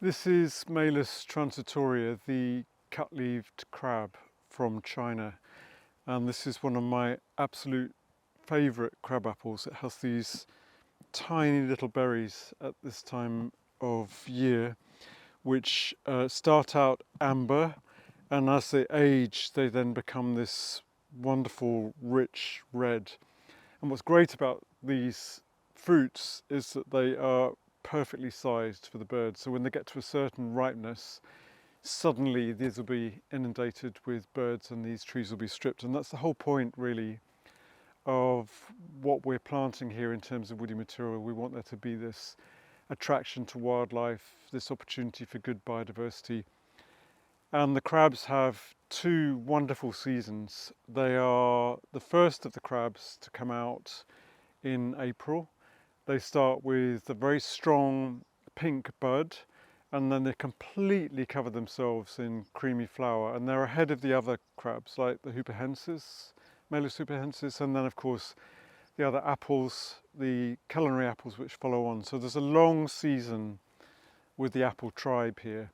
This is Malus transitoria, the cut-leaved crab from China, and this is one of my absolute favourite crab apples. It has these tiny little berries at this time of year which start out amber, and as they age they then become this wonderful rich red. And what's great about these fruits is that they are perfectly sized for the birds. So when they get to a certain ripeness, suddenly these will be inundated with birds and these trees will be stripped. And that's the whole point really of what we're planting here in terms of woody material. We want there to be this attraction to wildlife, this opportunity for good biodiversity. And the crabs have two wonderful seasons. They are the first of the crabs to come out in April. They start with a very strong pink bud, and then they completely cover themselves in creamy flower, and they're ahead of the other crabs like the hooperhensis, Malus hooperhensis, and then of course the other apples, the culinary apples, which follow on. So there's a long season with the apple tribe here.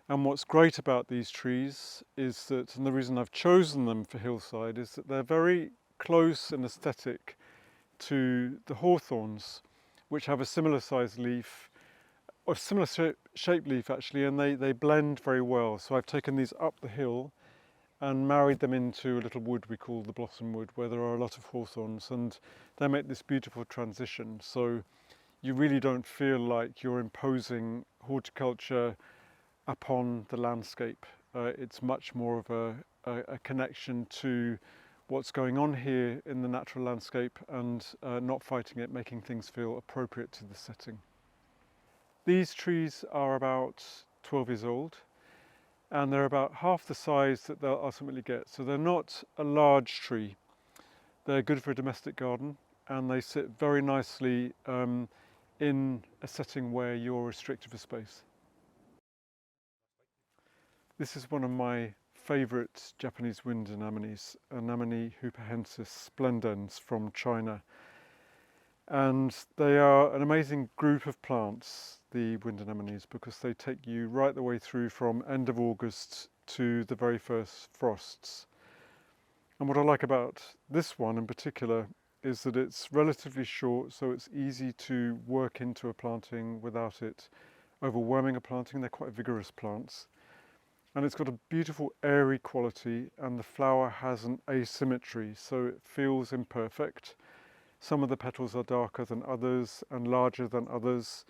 And what's great about these trees is that, and the reason I've chosen them for Hillside, is that they're very close in aesthetic to the hawthorns, which have a similar sized leaf, or similar shaped leaf actually, and they blend very well. So I've taken these up the hill and married them into a little wood we call the blossom wood, where there are a lot of hawthorns, and they make this beautiful transition. So you really don't feel like you're imposing horticulture upon the landscape. It's much more of a connection to what's going on here in the natural landscape and not fighting it, making things feel appropriate to the setting. These trees are about 12 years old, and they're about half the size that they'll ultimately get. So they're not a large tree. They're good for a domestic garden, and they sit very nicely in a setting where you're restricted for space. This is one of my favourite Japanese wind anemones, Anemone hooperhensis splendens from China. And they are an amazing group of plants, the wind anemones, because they take you right the way through from end of August to the very first frosts. And what I like about this one in particular is that it's relatively short, so it's easy to work into a planting without it overwhelming a planting. They're quite vigorous plants. And it's got a beautiful airy quality, and the flower has an asymmetry, so it feels imperfect. Some of the petals are darker than others and larger than others,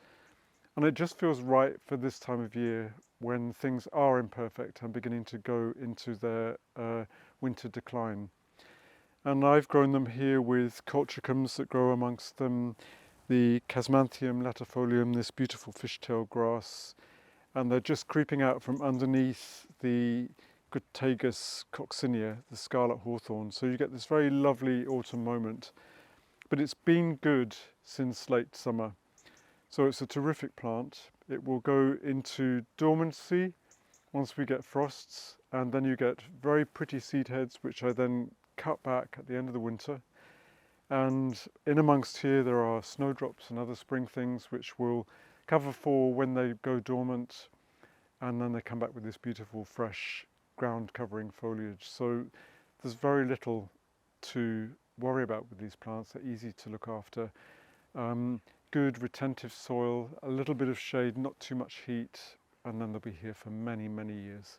and it just feels right for this time of year when things are imperfect and beginning to go into their winter decline. And I've grown them here with colchicums that grow amongst them, the Casmantium latifolium, this beautiful fishtail grass, and they're just creeping out from underneath the Guttagus coccinea, the scarlet hawthorn. So you get this very lovely autumn moment, but it's been good since late summer. So it's a terrific plant. It will go into dormancy once we get frosts, and then you get very pretty seed heads, which I then cut back at the end of the winter. And in amongst here there are snowdrops and other spring things which will cover for when they go dormant, and then they come back with this beautiful fresh ground covering foliage. So there's very little to worry about with these plants. They're easy to look after. Good retentive soil, a little bit of shade, not too much heat, and then they'll be here for many, many years.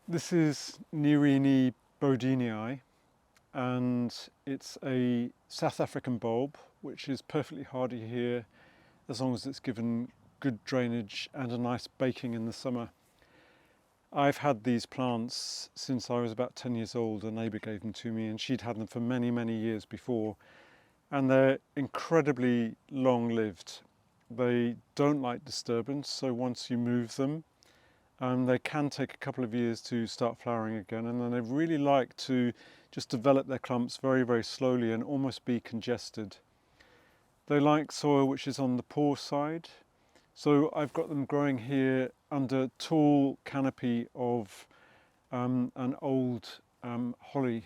This is Nerine bowdenii, and it's a South African bulb which is perfectly hardy here as long as it's given good drainage and a nice baking in the summer. I've had these plants since I was about 10 years old. A neighbour gave them to me, and she'd had them for many, many years before, and they're incredibly long-lived. They don't like disturbance, so once you move them, they can take a couple of years to start flowering again, and then they really like to just develop their clumps very, very slowly and almost be congested. They like soil which is on the poor side, so I've got them growing here under tall canopy of an old holly,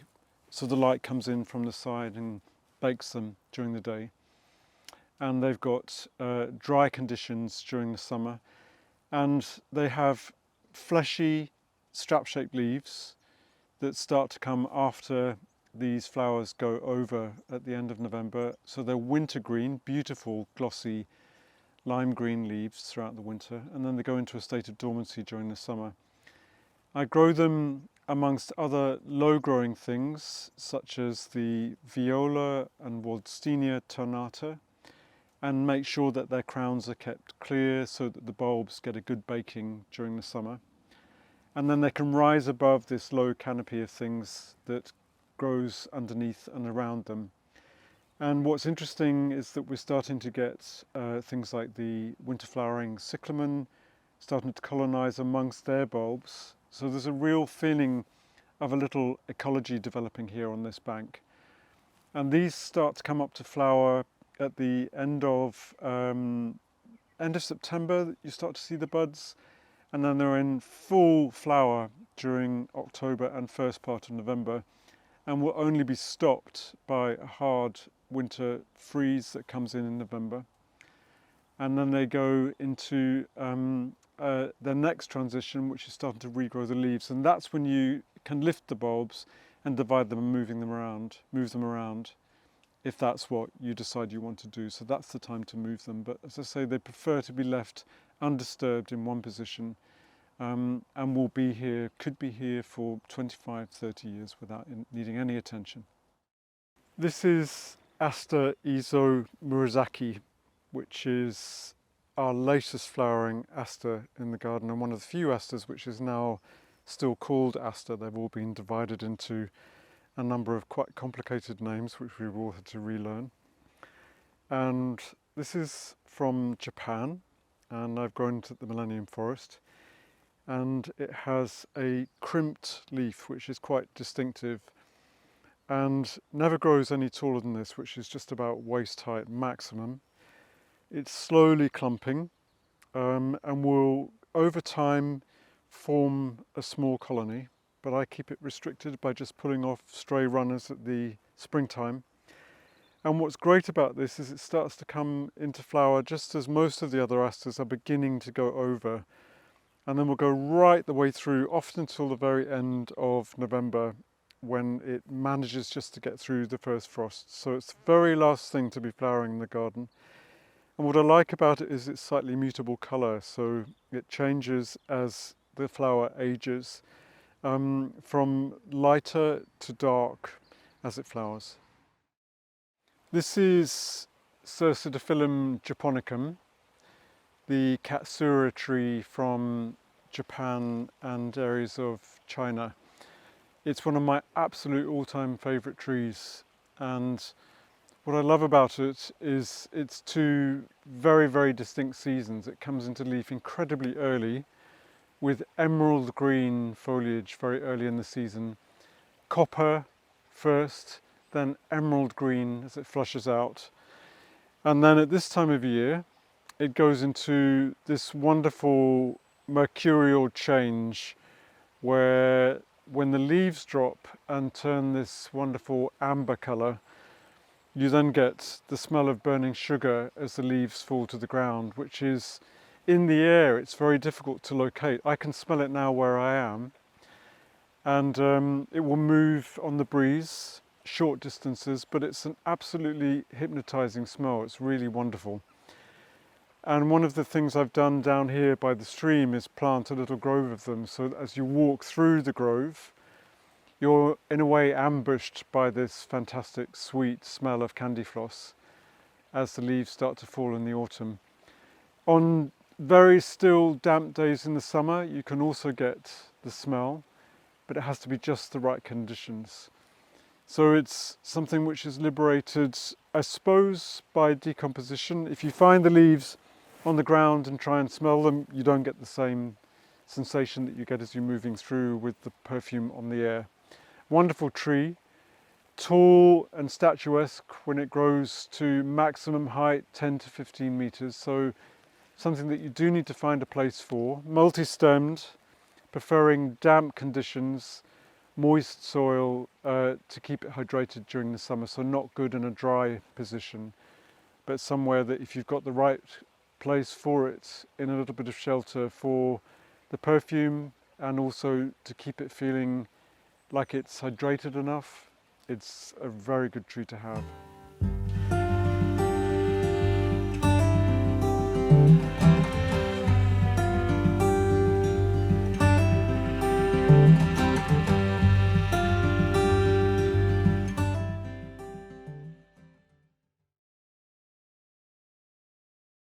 so the light comes in from the side and bakes them during the day. and they've got dry conditions during the summer, and they have fleshy strap-shaped leaves that start to come after these flowers go over at the end of November. So they're wintergreen, beautiful, glossy lime green leaves throughout the winter, and then they go into a state of dormancy during the summer. I grow them amongst other low-growing things, such as the viola and Waldsteinia tornata, and make sure that their crowns are kept clear so that the bulbs get a good baking during the summer. And then they can rise above this low canopy of things that grows underneath and around them. And what's interesting is that we're starting to get things like the winter flowering cyclamen starting to colonize amongst their bulbs. So there's a real feeling of a little ecology developing here on this bank. And these start to come up to flower at the end of September. You start to see the buds, and then they're in full flower during October and first part of November, and will only be stopped by a hard winter freeze that comes in November. And then they go into their next transition, which is starting to regrow the leaves, and that's when you can lift the bulbs and divide them and move them around, if that's what you decide you want to do. So that's the time to move them. But as I say, they prefer to be left undisturbed in one position, and could be here for 25, 30 years without needing any attention. This is Aster Izo Murasaki, which is our latest flowering aster in the garden, and one of the few asters which is now still called aster. They've all been divided into a number of quite complicated names which we've all had to relearn. And this is from Japan, and I've grown it at the Millennium Forest, and it has a crimped leaf which is quite distinctive and never grows any taller than this, which is just about waist height maximum. It's slowly clumping and will over time form a small colony, but I keep it restricted by just pulling off stray runners at the springtime. And what's great about this is it starts to come into flower just as most of the other asters are beginning to go over, and then we'll go right the way through, often until the very end of November, when it manages just to get through the first frost. So it's the very last thing to be flowering in the garden. And what I like about it is its slightly mutable colour, so it changes as the flower ages, from lighter to dark as it flowers. This is Cercidophyllum japonicum, the katsura tree from Japan and areas of China. It's one of my absolute all-time favourite trees, and what I love about it is its two very, very distinct seasons. It comes into leaf incredibly early with emerald green foliage very early in the season, copper first, then emerald green as it flushes out. And then at this time of year, it goes into this wonderful mercurial change where when the leaves drop and turn this wonderful amber colour, you then get the smell of burning sugar as the leaves fall to the ground, which is in the air. It's very difficult to locate. I can smell it now where I am, and it will move on the breeze short distances, but it's an absolutely hypnotizing smell. It's really wonderful. And one of the things I've done down here by the stream is plant a little grove of them, so that as you walk through the grove, you're in a way ambushed by this fantastic sweet smell of candy floss as the leaves start to fall in the autumn. On very still damp days in the summer, you can also get the smell, but it has to be just the right conditions. So it's something which is liberated, I suppose, by decomposition. If you find the leaves on the ground and try and smell them, you don't get the same sensation that you get as you're moving through with the perfume on the air. Wonderful tree, tall and statuesque when it grows to maximum height, 10 to 15 meters. So something that you do need to find a place for. Multi-stemmed, preferring damp conditions, moist soil to keep it hydrated during the summer, so not good in a dry position. but somewhere that if you've got the right place for it, in a little bit of shelter for the perfume and also to keep it feeling like it's hydrated enough, it's a very good tree to have.